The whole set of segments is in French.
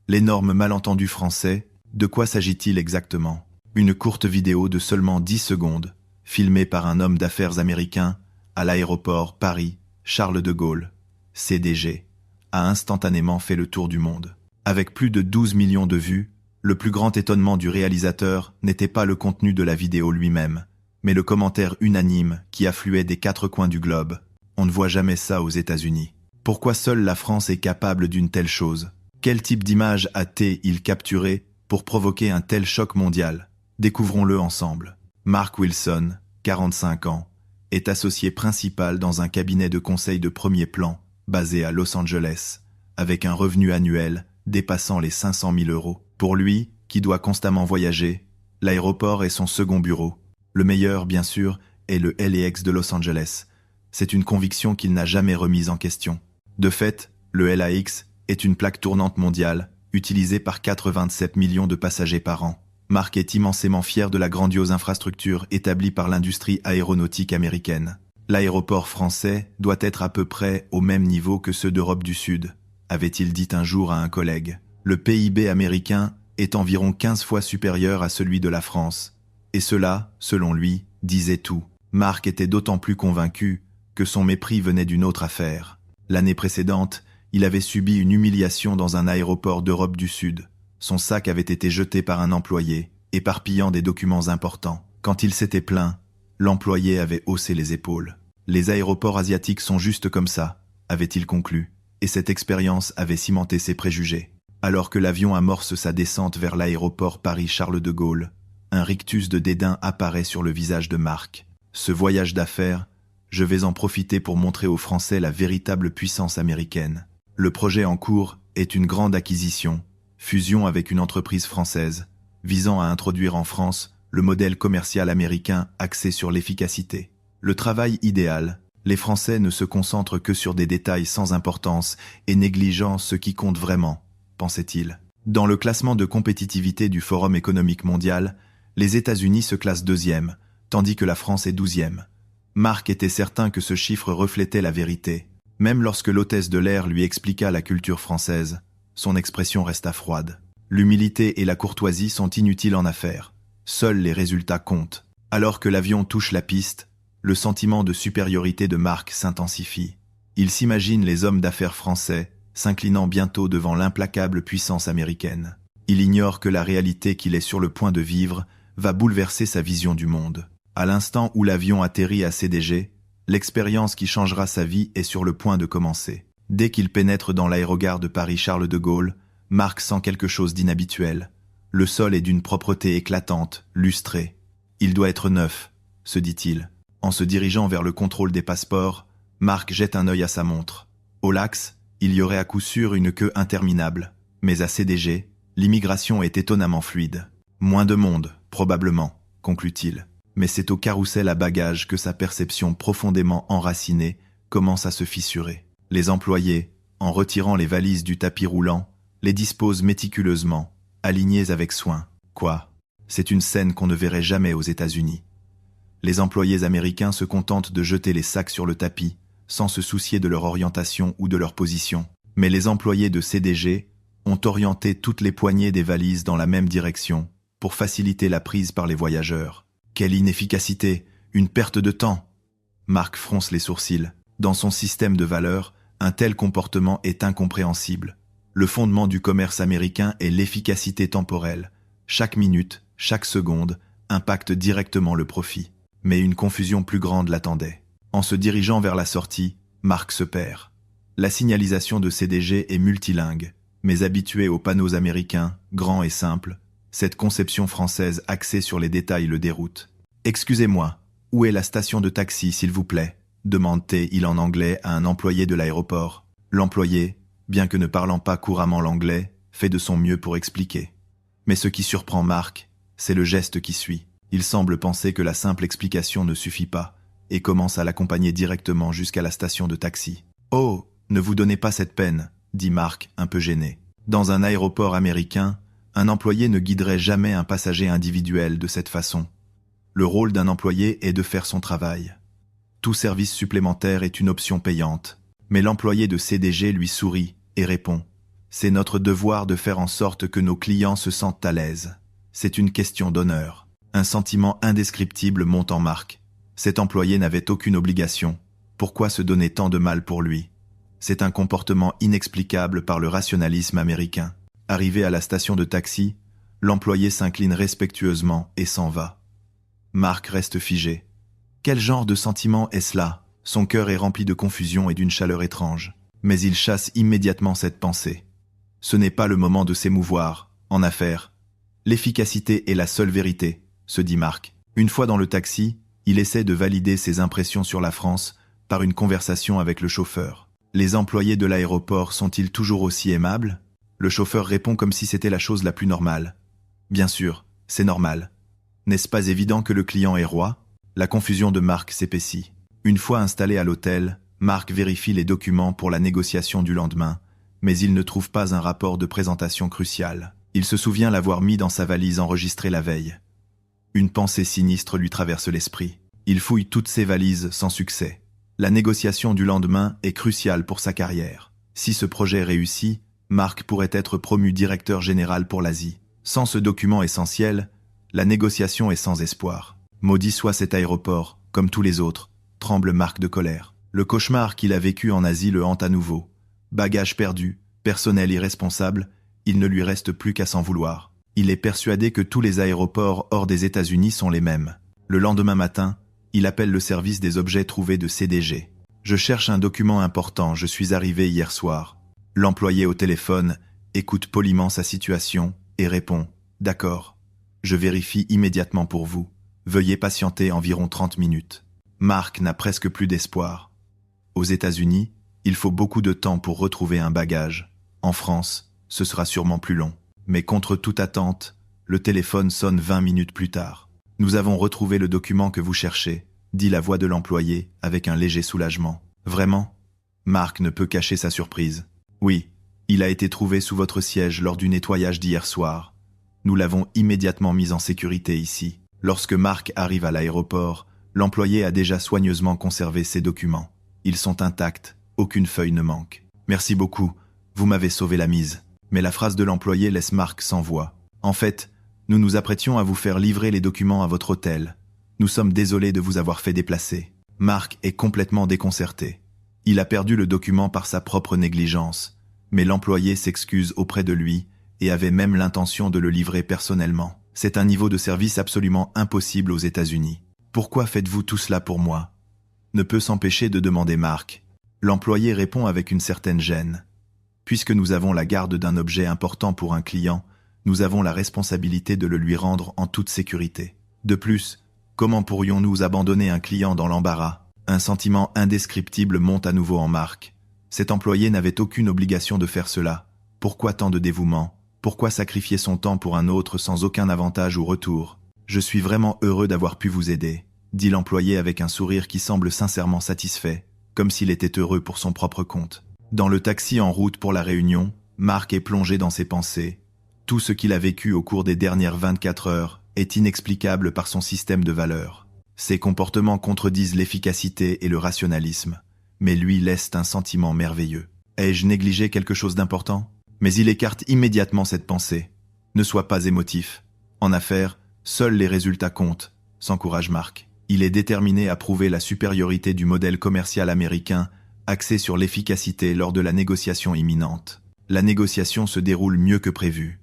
L'énorme malentendu français, de quoi s'agit-il exactement? Une courte vidéo de seulement 10 secondes, filmée par un homme d'affaires américain à l'aéroport Paris-Charles de Gaulle, CDG, a instantanément fait le tour du monde. Avec plus de 12 millions de vues, le plus grand étonnement du réalisateur n'était pas le contenu de la vidéo lui-même, mais le commentaire unanime qui affluait des 4 coins du globe. On ne voit jamais ça aux États-Unis. Pourquoi seule la France est capable d'une telle chose? Quel type d'image a-t-il capturé pour provoquer un tel choc mondial? Découvrons-le ensemble. Mark Wilson, 45 ans, est associé principal dans un cabinet de conseil de premier plan basé à Los Angeles, avec un revenu annuel dépassant les 500 000 euros. Pour lui, qui doit constamment voyager, l'aéroport est son second bureau. Le meilleur, bien sûr, est le LAX de Los Angeles. C'est une conviction qu'il n'a jamais remise en question. De fait, le LAX est une plaque tournante mondiale, utilisée par 87 millions de passagers par an. Mark est immensément fier de la grandiose infrastructure établie par l'industrie aéronautique américaine. L'aéroport français doit être à peu près au même niveau que ceux d'Europe du Sud, avait-il dit un jour à un collègue. Le PIB américain est environ 15 fois supérieur à celui de la France. Et cela, selon lui, disait tout. Mark était d'autant plus convaincu que son mépris venait d'une autre affaire. L'année précédente, il avait subi une humiliation dans un aéroport d'Europe du Sud. Son sac avait été jeté par un employé, éparpillant des documents importants. Quand il s'était plaint, l'employé avait haussé les épaules. Les aéroports asiatiques sont juste comme ça, avait-il conclu, et cette expérience avait cimenté ses préjugés. Alors que l'avion amorce sa descente vers l'aéroport Paris-Charles de Gaulle, un rictus de dédain apparaît sur le visage de Mark. Ce voyage d'affaires, je vais en profiter pour montrer aux Français la véritable puissance américaine. Le projet en cours est une grande acquisition, fusion avec une entreprise française, visant à introduire en France le modèle commercial américain axé sur l'efficacité. Le travail idéal, les Français ne se concentrent que sur des détails sans importance et négligeant ce qui compte vraiment, pensait-il. Dans le classement de compétitivité du Forum économique mondial, les États-Unis se classent 2e, tandis que la France est 12e. Mark était certain que ce chiffre reflétait la vérité. Même lorsque l'hôtesse de l'air lui expliqua la culture française, son expression resta froide. L'humilité et la courtoisie sont inutiles en affaires. Seuls les résultats comptent. Alors que l'avion touche la piste, le sentiment de supériorité de Mark s'intensifie. Il s'imagine les hommes d'affaires français s'inclinant bientôt devant l'implacable puissance américaine. Il ignore que la réalité qu'il est sur le point de vivre va bouleverser sa vision du monde. À l'instant où l'avion atterrit à CDG, l'expérience qui changera sa vie est sur le point de commencer. Dès qu'il pénètre dans l'aérogare de Paris-Charles de Gaulle, Mark sent quelque chose d'inhabituel. Le sol est d'une propreté éclatante, lustrée. Il doit être neuf, se dit-il. En se dirigeant vers le contrôle des passeports, Mark jette un œil à sa montre. Au Lax, il y aurait à coup sûr une queue interminable. Mais à CDG, l'immigration est étonnamment fluide. Moins de monde, probablement, conclut-il. Mais c'est au carrousel à bagages que sa perception profondément enracinée commence à se fissurer. Les employés, en retirant les valises du tapis roulant, les disposent méticuleusement, alignées avec soin. Quoi? C'est une scène qu'on ne verrait jamais aux États-Unis. Les employés américains se contentent de jeter les sacs sur le tapis, sans se soucier de leur orientation ou de leur position. Mais les employés de CDG ont orienté toutes les poignées des valises dans la même direction, pour faciliter la prise par les voyageurs. Quelle inefficacité, une perte de temps! Mark fronce les sourcils. Dans son système de valeurs, un tel comportement est incompréhensible. Le fondement du commerce américain est l'efficacité temporelle. Chaque minute, chaque seconde, impacte directement le profit. Mais une confusion plus grande l'attendait. En se dirigeant vers la sortie, Mark se perd. La signalisation de CDG est multilingue, mais habitué aux panneaux américains, grands et simples, cette conception française axée sur les détails le déroute. « Excusez-moi, où est la station de taxi, s'il vous plaît ?» demande-t-il en anglais à un employé de l'aéroport. L'employé, bien que ne parlant pas couramment l'anglais, fait de son mieux pour expliquer. Mais ce qui surprend Mark, c'est le geste qui suit. Il semble penser que la simple explication ne suffit pas et commence à l'accompagner directement jusqu'à la station de taxi. « Oh, ne vous donnez pas cette peine », dit Mark, un peu gêné. Dans un aéroport américain, un employé ne guiderait jamais un passager individuel de cette façon. Le rôle d'un employé est de faire son travail. Tout service supplémentaire est une option payante. Mais l'employé de CDG lui sourit et répond C'est notre devoir de faire en sorte que nos clients se sentent à l'aise. C'est une question d'honneur. Un sentiment indescriptible monte en Marc. Cet employé n'avait aucune obligation. Pourquoi se donner tant de mal pour lui? C'est un comportement inexplicable par le rationalisme américain. Arrivé à la station de taxi, l'employé s'incline respectueusement et s'en va. Marc reste figé. Quel genre de sentiment est-ce là? Son cœur est rempli de confusion et d'une chaleur étrange. Mais il chasse immédiatement cette pensée. Ce n'est pas le moment de s'émouvoir, en affaires. L'efficacité est la seule vérité, se dit Marc. Une fois dans le taxi, il essaie de valider ses impressions sur la France par une conversation avec le chauffeur. Les employés de l'aéroport sont-ils toujours aussi aimables? Le chauffeur répond comme si c'était la chose la plus normale. Bien sûr, c'est normal. N'est-ce pas évident que le client est roi? La confusion de Marc s'épaissit. Une fois installé à l'hôtel, Marc vérifie les documents pour la négociation du lendemain, mais il ne trouve pas un rapport de présentation crucial. Il se souvient l'avoir mis dans sa valise enregistrée la veille. Une pensée sinistre lui traverse l'esprit. Il fouille toutes ses valises sans succès. La négociation du lendemain est cruciale pour sa carrière. Si ce projet réussit, Marc pourrait être promu directeur général pour l'Asie. Sans ce document essentiel, la négociation est sans espoir. Maudit soit cet aéroport, comme tous les autres, tremble Marc de colère. Le cauchemar qu'il a vécu en Asie le hante à nouveau. Bagages perdus, personnel irresponsable, il ne lui reste plus qu'à s'en vouloir. Il est persuadé que tous les aéroports hors des États-Unis sont les mêmes. Le lendemain matin, il appelle le service des objets trouvés de CDG. « Je cherche un document important, je suis arrivé hier soir. » L'employé au téléphone écoute poliment sa situation et répond « D'accord, je vérifie immédiatement pour vous. Veuillez patienter environ 30 minutes. » Marc n'a presque plus d'espoir. Aux États-Unis, il faut beaucoup de temps pour retrouver un bagage. En France, ce sera sûrement plus long. Mais contre toute attente, le téléphone sonne 20 minutes plus tard. « Nous avons retrouvé le document que vous cherchez », dit la voix de l'employé avec un léger soulagement. « Vraiment ?» Marc ne peut cacher sa surprise. « Oui, il a été trouvé sous votre siège lors du nettoyage d'hier soir. Nous l'avons immédiatement mis en sécurité ici. » Lorsque Marc arrive à l'aéroport, l'employé a déjà soigneusement conservé ses documents. Ils sont intacts, aucune feuille ne manque. « Merci beaucoup, vous m'avez sauvé la mise. » Mais la phrase de l'employé laisse Marc sans voix. « En fait, nous nous apprêtions à vous faire livrer les documents à votre hôtel. Nous sommes désolés de vous avoir fait déplacer. » Marc est complètement déconcerté. Il a perdu le document par sa propre négligence, mais l'employé s'excuse auprès de lui et avait même l'intention de le livrer personnellement. C'est un niveau de service absolument impossible aux États-Unis. « Pourquoi faites-vous tout cela pour moi ?» ne peut s'empêcher de demander Marc. L'employé répond avec une certaine gêne. « Puisque nous avons la garde d'un objet important pour un client, nous avons la responsabilité de le lui rendre en toute sécurité. De plus, comment pourrions-nous abandonner un client dans l'embarras ?» Un sentiment indescriptible monte à nouveau en Marc. Cet employé n'avait aucune obligation de faire cela. Pourquoi tant de dévouement? Pourquoi sacrifier son temps pour un autre sans aucun avantage ou retour? « Je suis vraiment heureux d'avoir pu vous aider », dit l'employé avec un sourire qui semble sincèrement satisfait, comme s'il était heureux pour son propre compte. Dans le taxi en route pour la Réunion, Marc est plongé dans ses pensées. Tout ce qu'il a vécu au cours des dernières 24 heures est inexplicable par son système de valeurs. Ses comportements contredisent l'efficacité et le rationalisme, mais lui laissent un sentiment merveilleux. Ai-je négligé quelque chose d'important? Mais il écarte immédiatement cette pensée. Ne sois pas émotif. En affaires, seuls les résultats comptent, s'encourage Marc. Il est déterminé à prouver la supériorité du modèle commercial américain axé sur l'efficacité lors de la négociation imminente. La négociation se déroule mieux que prévu.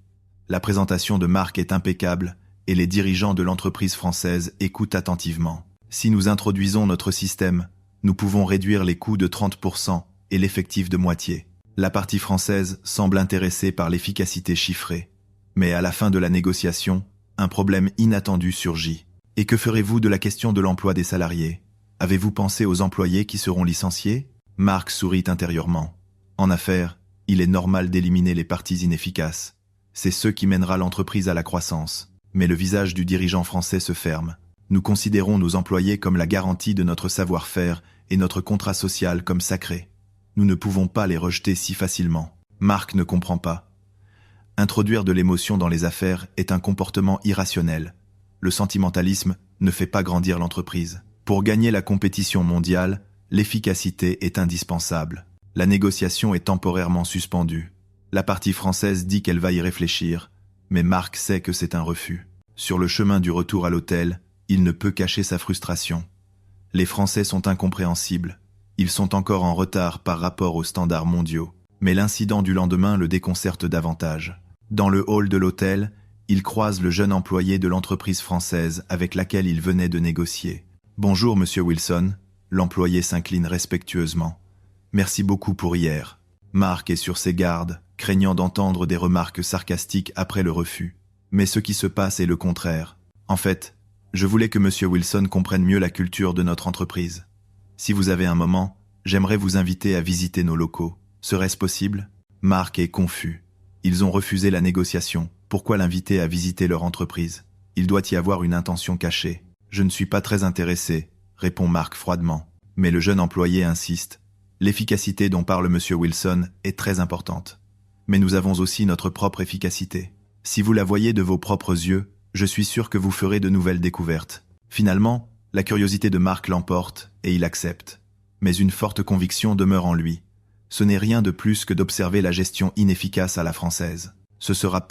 La présentation de Marc est impeccable et les dirigeants de l'entreprise française écoutent attentivement. Si nous introduisons notre système, nous pouvons réduire les coûts de 30% et l'effectif de moitié. La partie française semble intéressée par l'efficacité chiffrée. Mais à la fin de la négociation, un problème inattendu surgit. Et que ferez-vous de la question de l'emploi des salariés? Avez-vous pensé aux employés qui seront licenciés? Marc sourit intérieurement. En affaires, il est normal d'éliminer les parties inefficaces. C'est ce qui mènera l'entreprise à la croissance. Mais le visage du dirigeant français se ferme. Nous considérons nos employés comme la garantie de notre savoir-faire et notre contrat social comme sacré. Nous ne pouvons pas les rejeter si facilement. Marc ne comprend pas. Introduire de l'émotion dans les affaires est un comportement irrationnel. Le sentimentalisme ne fait pas grandir l'entreprise. Pour gagner la compétition mondiale, l'efficacité est indispensable. La négociation est temporairement suspendue. La partie française dit qu'elle va y réfléchir, mais Marc sait que c'est un refus. Sur le chemin du retour à l'hôtel, il ne peut cacher sa frustration. Les Français sont incompréhensibles. Ils sont encore en retard par rapport aux standards mondiaux. Mais l'incident du lendemain le déconcerte davantage. Dans le hall de l'hôtel, il croise le jeune employé de l'entreprise française avec laquelle il venait de négocier. « Bonjour, monsieur Wilson », l'employé s'incline respectueusement. « Merci beaucoup pour hier. » Marc est sur ses gardes, craignant d'entendre des remarques sarcastiques après le refus. Mais ce qui se passe est le contraire. En fait, je voulais que monsieur Wilson comprenne mieux la culture de notre entreprise. Si vous avez un moment, j'aimerais vous inviter à visiter nos locaux. Serait-ce possible ? Marc est confus. Ils ont refusé la négociation. Pourquoi l'inviter à visiter leur entreprise ? Il doit y avoir une intention cachée. Je ne suis pas très intéressé, répond Marc froidement. Mais le jeune employé insiste. L'efficacité dont parle M. Wilson est très importante. Mais nous avons aussi notre propre efficacité. Si vous la voyez de vos propres yeux, je suis sûr que vous ferez de nouvelles découvertes. Finalement, la curiosité de Marc l'emporte et il accepte. Mais une forte conviction demeure en lui. Ce n'est rien de plus que d'observer la gestion inefficace à la française. Ce sera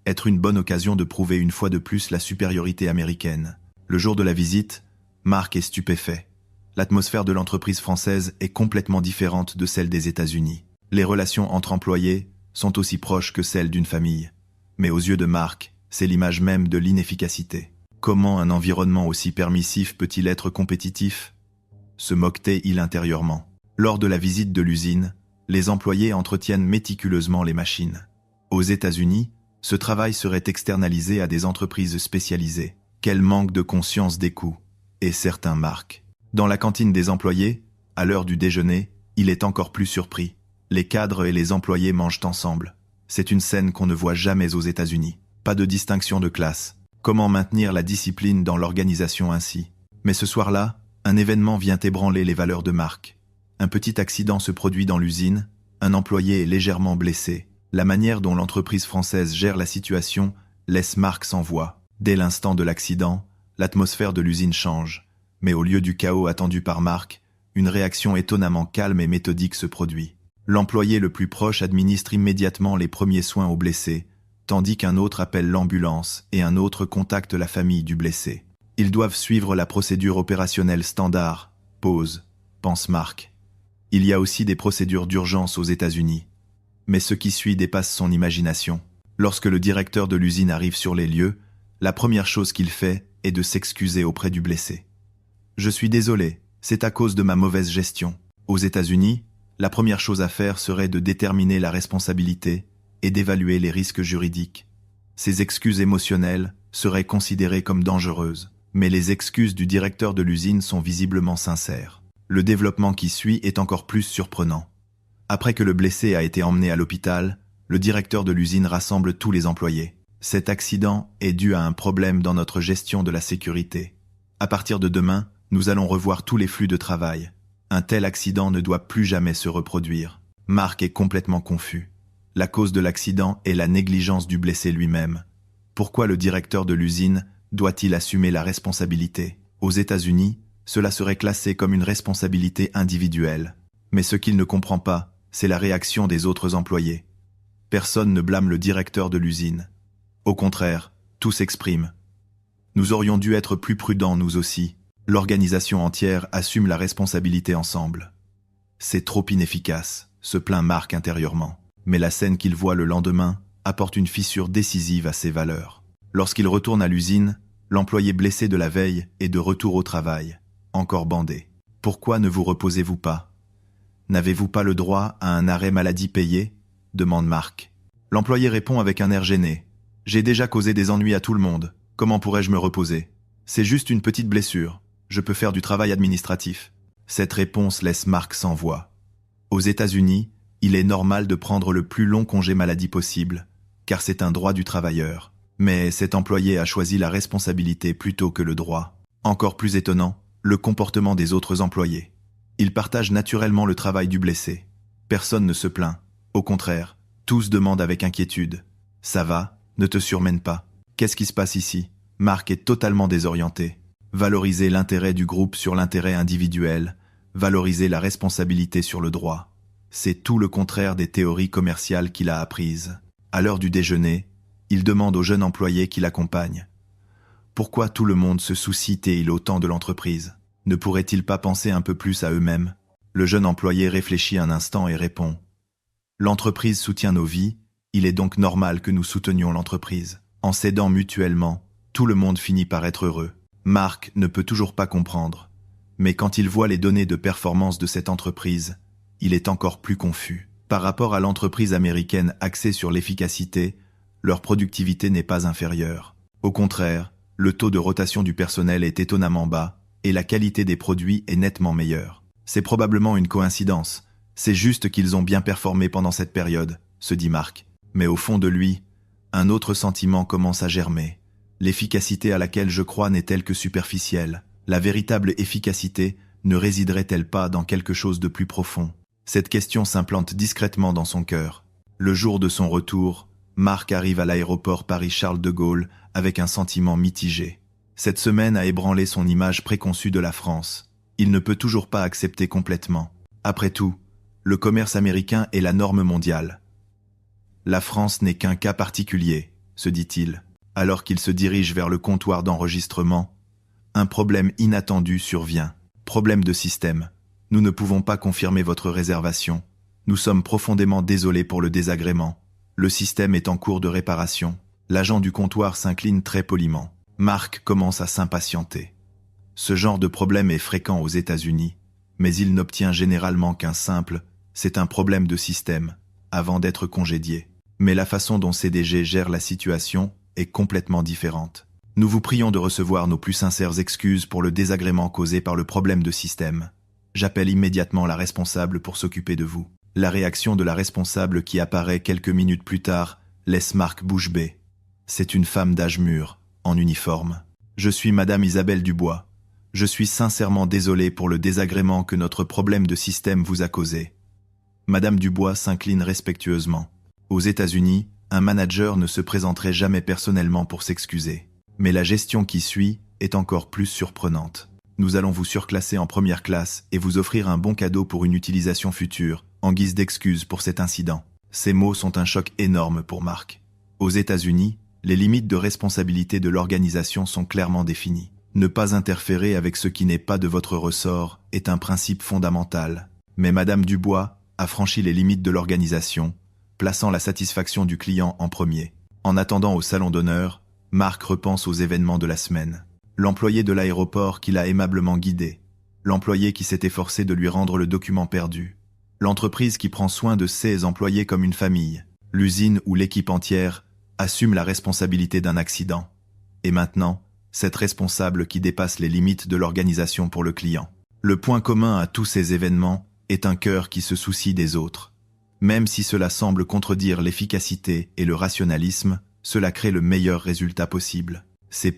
être une bonne occasion de prouver une fois de plus la supériorité américaine. Le jour de la visite, Marc est stupéfait. L'atmosphère de l'entreprise française est complètement différente de celle des États-Unis. Les relations entre employés sont aussi proches que celles d'une famille. Mais aux yeux de Marc, c'est l'image même de l'inefficacité. Comment un environnement aussi permissif peut-il être compétitif ? Se moquait-il intérieurement. Lors de la visite de l'usine, les employés entretiennent méticuleusement les machines. Aux États-Unis, ce travail serait externalisé à des entreprises spécialisées. Quel manque de conscience des coûts. Et certains Marc. Dans la cantine des employés, à l'heure du déjeuner, il est encore plus surpris. Les cadres et les employés mangent ensemble. C'est une scène qu'on ne voit jamais aux États-Unis. Pas de distinction de classe. Comment maintenir la discipline dans l'organisation ainsi ? Mais ce soir-là, un événement vient ébranler les valeurs de Marc. Un petit accident se produit dans l'usine, un employé est légèrement blessé. La manière dont l'entreprise française gère la situation laisse Marc sans voix. Dès l'instant de l'accident, l'atmosphère de l'usine change. Mais au lieu du chaos attendu par Marc, une réaction étonnamment calme et méthodique se produit. L'employé le plus proche administre immédiatement les premiers soins au blessé, tandis qu'un autre appelle l'ambulance et un autre contacte la famille du blessé. Ils doivent suivre la procédure opérationnelle standard. Pause, pense Marc. Il y a aussi des procédures d'urgence aux États-Unis. Mais ce qui suit dépasse son imagination. Lorsque le directeur de l'usine arrive sur les lieux, la première chose qu'il fait est de s'excuser auprès du blessé. « Je suis désolé, c'est à cause de ma mauvaise gestion. » Aux États-Unis, la première chose à faire serait de déterminer la responsabilité et d'évaluer les risques juridiques. Ces excuses émotionnelles seraient considérées comme dangereuses, mais les excuses du directeur de l'usine sont visiblement sincères. Le développement qui suit est encore plus surprenant. Après que le blessé a été emmené à l'hôpital, le directeur de l'usine rassemble tous les employés. Cet accident est dû à un problème dans notre gestion de la sécurité. À partir de demain, nous allons revoir tous les flux de travail. Un tel accident ne doit plus jamais se reproduire. Marc est complètement confus. La cause de l'accident est la négligence du blessé lui-même. Pourquoi le directeur de l'usine doit-il assumer la responsabilité ? Aux États-Unis, cela serait classé comme une responsabilité individuelle. Mais ce qu'il ne comprend pas, c'est la réaction des autres employés. Personne ne blâme le directeur de l'usine. Au contraire, tous s'expriment. Nous aurions dû être plus prudents, nous aussi. L'organisation entière assume la responsabilité ensemble. C'est trop inefficace, se plaint Marc intérieurement. Mais la scène qu'il voit le lendemain apporte une fissure décisive à ses valeurs. Lorsqu'il retourne à l'usine, l'employé blessé de la veille est de retour au travail, encore bandé. Pourquoi ne vous reposez-vous pas ? N'avez-vous pas le droit à un arrêt maladie payé ? Demande Marc. L'employé répond avec un air gêné. J'ai déjà causé des ennuis à tout le monde. Comment pourrais-je me reposer ? C'est juste une petite blessure. Je peux faire du travail administratif. Cette réponse laisse Marc sans voix. Aux États-Unis, il est normal de prendre le plus long congé maladie possible, car c'est un droit du travailleur. Mais cet employé a choisi la responsabilité plutôt que le droit. Encore plus étonnant, le comportement des autres employés. Ils partagent naturellement le travail du blessé. Personne ne se plaint. Au contraire, tous demandent avec inquiétude. « Ça va ? Ne te surmène pas. Qu'est-ce qui se passe ici ?» Marc est totalement désorienté. Valoriser l'intérêt du groupe sur l'intérêt individuel, valoriser la responsabilité sur le droit. C'est tout le contraire des théories commerciales qu'il a apprises. À l'heure du déjeuner, il demande au jeune employé qui l'accompagne. Pourquoi tout le monde se soucie-t-il autant de l'entreprise? Ne pourrait-il pas penser un peu plus à eux-mêmes? Le jeune employé réfléchit un instant et répond. L'entreprise soutient nos vies, il est donc normal que nous soutenions l'entreprise. En s'aidant mutuellement, tout le monde finit par être heureux. Marc ne peut toujours pas comprendre. Mais quand il voit les données de performance de cette entreprise, il est encore plus confus. Par rapport à l'entreprise américaine axée sur l'efficacité, leur productivité n'est pas inférieure. Au contraire, le taux de rotation du personnel est étonnamment bas et la qualité des produits est nettement meilleure. C'est probablement une coïncidence. C'est juste qu'ils ont bien performé pendant cette période, se dit Marc. Mais au fond de lui, un autre sentiment commence à germer. L'efficacité à laquelle je crois n'est-elle que superficielle? La véritable efficacité ne résiderait-elle pas dans quelque chose de plus profond? Cette question s'implante discrètement dans son cœur. Le jour de son retour, Marc arrive à l'aéroport Paris-Charles de Gaulle avec un sentiment mitigé. Cette semaine a ébranlé son image préconçue de la France. Il ne peut toujours pas accepter complètement. Après tout, le commerce américain est la norme mondiale. La France n'est qu'un cas particulier, se dit-il. Alors qu'il se dirige vers le comptoir d'enregistrement, un problème inattendu survient. Problème de système. Nous ne pouvons pas confirmer votre réservation. Nous sommes profondément désolés pour le désagrément. Le système est en cours de réparation. L'agent du comptoir s'incline très poliment. Marc commence à s'impatienter. Ce genre de problème est fréquent aux États-Unis, mais il n'obtient généralement qu'un simple « c'est un problème de système » avant d'être congédié. Mais la façon dont CDG gère la situation est complètement différente. Nous vous prions de recevoir nos plus sincères excuses pour le désagrément causé par le problème de système. J'appelle immédiatement la responsable pour s'occuper de vous. La réaction de la responsable qui apparaît quelques minutes plus tard laisse Marc bouche bée. C'est une femme d'âge mûr, en uniforme. Je suis Madame Isabelle Dubois. Je suis sincèrement désolé pour le désagrément que notre problème de système vous a causé. Madame Dubois s'incline respectueusement. Aux États-Unis, un manager ne se présenterait jamais personnellement pour s'excuser. Mais la gestion qui suit est encore plus surprenante. Nous allons vous surclasser en première classe et vous offrir un bon cadeau pour une utilisation future, en guise d'excuse pour cet incident. Ces mots sont un choc énorme pour Marc. Aux États-Unis, les limites de responsabilité de l'organisation sont clairement définies. Ne pas interférer avec ce qui n'est pas de votre ressort est un principe fondamental. Mais Madame Dubois a franchi les limites de l'organisation, plaçant la satisfaction du client en premier. En attendant au salon d'honneur, Marc repense aux événements de la semaine. L'employé de l'aéroport qui l'a aimablement guidé. L'employé qui s'est efforcé de lui rendre le document perdu. L'entreprise qui prend soin de ses employés comme une famille. L'usine où l'équipe entière assume la responsabilité d'un accident. Et maintenant, cette responsable qui dépasse les limites de l'organisation pour le client. Le point commun à tous ces événements est un cœur qui se soucie des autres. Même si cela semble contredire l'efficacité et le rationalisme, cela crée le meilleur résultat possible. C'est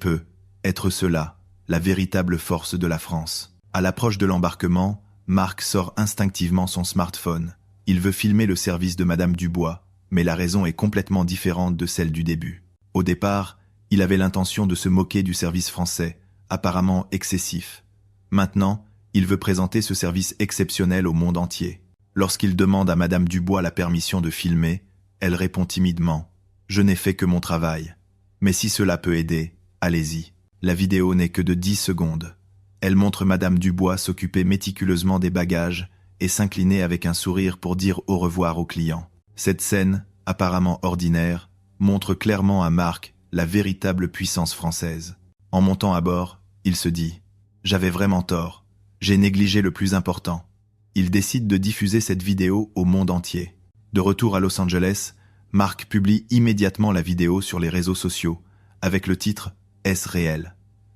être cela, la véritable force de la France. À l'approche de l'embarquement, Marc sort instinctivement son smartphone. Il veut filmer le service de Madame Dubois, mais la raison est complètement différente de celle du début. Au départ, il avait l'intention de se moquer du service français, apparemment excessif. Maintenant, il veut présenter ce service exceptionnel au monde entier. Lorsqu'il demande à Madame Dubois la permission de filmer, elle répond timidement « Je n'ai fait que mon travail. Mais si cela peut aider, allez-y. » La vidéo n'est que de 10 secondes. Elle montre Madame Dubois s'occuper méticuleusement des bagages et s'incliner avec un sourire pour dire au revoir au client. Cette scène, apparemment ordinaire, montre clairement à Marc la véritable puissance française. En montant à bord, il se dit « J'avais vraiment tort. J'ai négligé le plus important. » Il décide de diffuser cette vidéo au monde entier. De retour à Los Angeles, Marc publie immédiatement la vidéo sur les réseaux sociaux, avec le titre « Est-ce réel ?»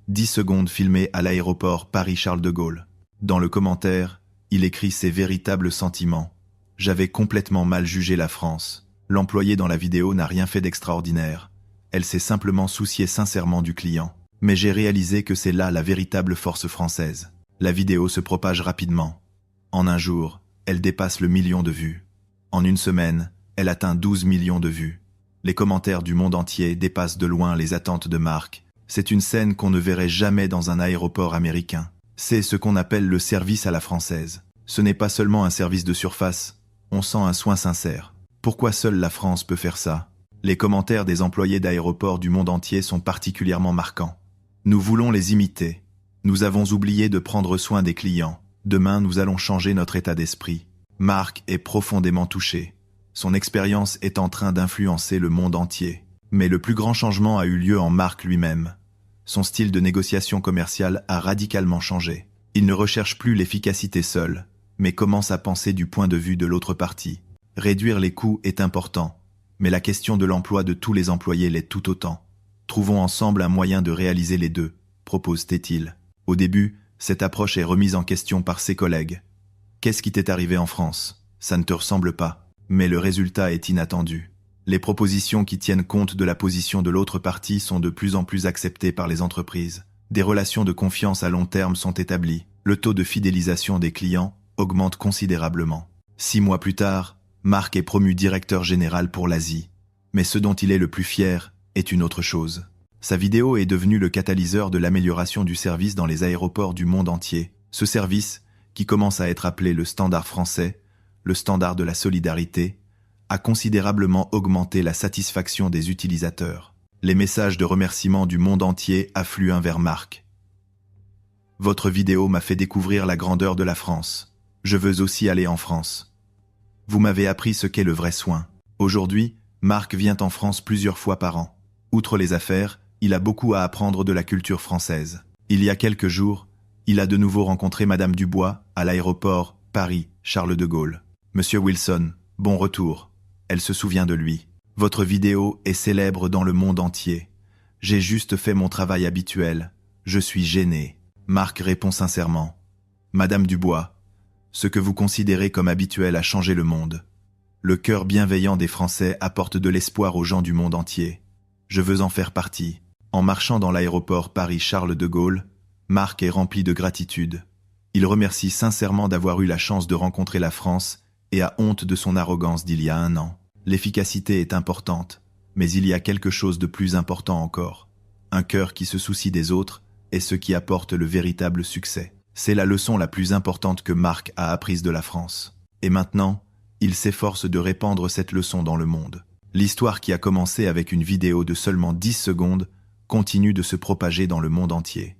10 secondes filmées à l'aéroport Paris-Charles de Gaulle. Dans le commentaire, il écrit ses véritables sentiments. « J'avais complètement mal jugé la France. L'employé dans la vidéo n'a rien fait d'extraordinaire. Elle s'est simplement souciée sincèrement du client. Mais j'ai réalisé que c'est là la véritable force française. » La vidéo se propage rapidement. En un jour, elle dépasse le 1 million de vues. En une semaine, elle atteint 12 millions de vues. Les commentaires du monde entier dépassent de loin les attentes de Marc. C'est une scène qu'on ne verrait jamais dans un aéroport américain. C'est ce qu'on appelle le service à la française. Ce n'est pas seulement un service de surface, On sent un soin sincère. Pourquoi seule la France peut faire ça? Les commentaires des employés d'aéroports du monde entier sont particulièrement marquants. Nous voulons les imiter. Nous avons oublié de prendre soin des clients. Demain, nous allons changer notre état d'esprit. Marc est profondément touché. Son expérience est en train d'influencer le monde entier. Mais le plus grand changement a eu lieu en Marc lui-même. Son style de négociation commerciale a radicalement changé. Il ne recherche plus l'efficacité seule, mais commence à penser du point de vue de l'autre partie. Réduire les coûts est important, mais la question de l'emploi de tous les employés l'est tout autant. Trouvons ensemble un moyen de réaliser les deux, propose-t-il. Au début, cette approche est remise en question par ses collègues. Qu'est-ce qui t'est arrivé en France? Ça ne te ressemble pas. Mais le résultat est inattendu. Les propositions qui tiennent compte de la position de l'autre partie sont de plus en plus acceptées par les entreprises. Des relations de confiance à long terme sont établies. Le taux de fidélisation des clients augmente considérablement. 6 mois plus tard, Marc est promu directeur général pour l'Asie. Mais ce dont il est le plus fier est une autre chose. Sa vidéo est devenue le catalyseur de l'amélioration du service dans les aéroports du monde entier. Ce service, qui commence à être appelé le standard français, le standard de la solidarité, a considérablement augmenté la satisfaction des utilisateurs. Les messages de remerciement du monde entier affluent vers Marc. Votre vidéo m'a fait découvrir la grandeur de la France. Je veux aussi aller en France. Vous m'avez appris ce qu'est le vrai soin. Aujourd'hui, Marc vient en France plusieurs fois par an. Outre les affaires, il a beaucoup à apprendre de la culture française. Il y a quelques jours, il a de nouveau rencontré Madame Dubois à l'aéroport Paris-Charles de Gaulle. Monsieur Wilson, bon retour. Elle se souvient de lui. Votre vidéo est célèbre dans le monde entier. J'ai juste fait mon travail habituel. Je suis gêné. Marc répond sincèrement. Madame Dubois, ce que vous considérez comme habituel a changé le monde. Le cœur bienveillant des Français apporte de l'espoir aux gens du monde entier. Je veux en faire partie. En marchant dans l'aéroport Paris-Charles de Gaulle, Marc est rempli de gratitude. Il remercie sincèrement d'avoir eu la chance de rencontrer la France et a honte de son arrogance d'il y a 1 an. L'efficacité est importante, mais il y a quelque chose de plus important encore. Un cœur qui se soucie des autres est ce qui apporte le véritable succès. C'est la leçon la plus importante que Marc a apprise de la France. Et maintenant, il s'efforce de répandre cette leçon dans le monde. L'histoire qui a commencé avec une vidéo de seulement 10 secondes continue de se propager dans le monde entier.